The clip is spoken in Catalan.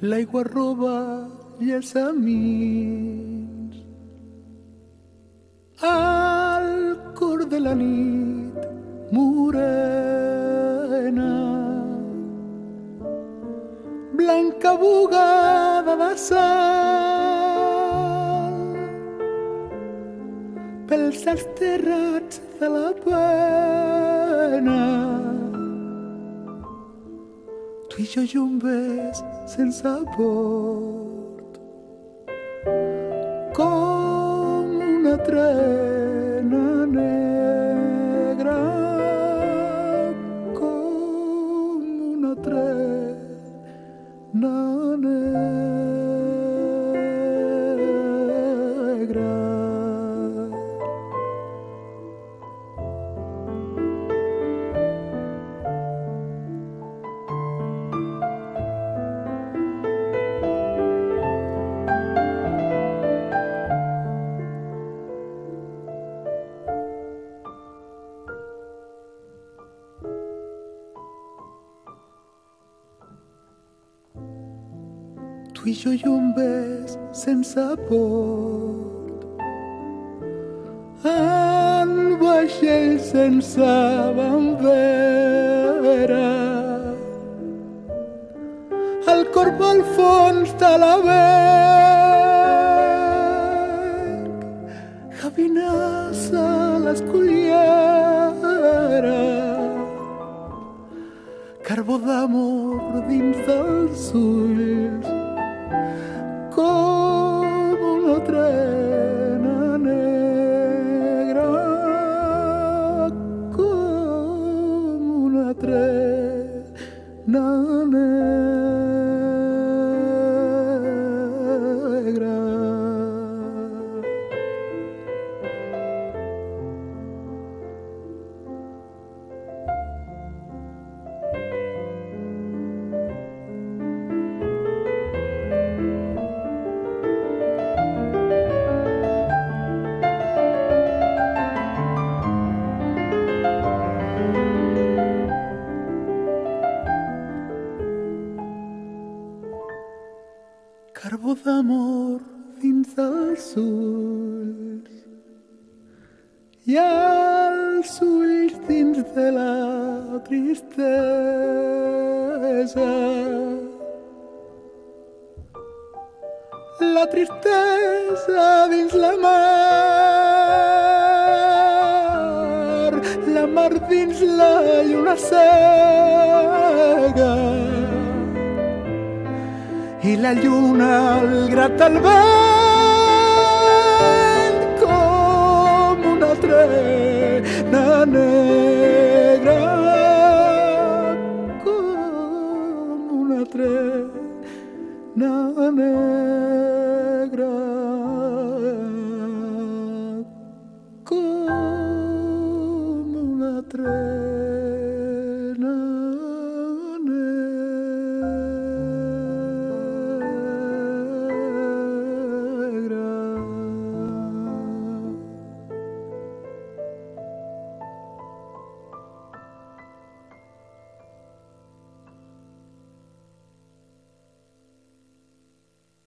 l'aigua roba i els amics. Al cor de la nit morena, blanca bugada de sal, pels desterrats de la pena. Tu i jo jumbes sense port, com una trena negra, com una trena negra. Tu i jo jumbes sense port, en vaixell sense bandera, el corb al fons de la bec, gavines a l'escullera, carbó d'amor dins dels ulls, com una trena negra, com una trena negra. Carbó d'amor dins dels ulls i els ulls dins de la tristesa. La tristesa dins la mar dins la lluna cega, i la lluna el grata el vent com una trena negra, com una trena negra, com una trena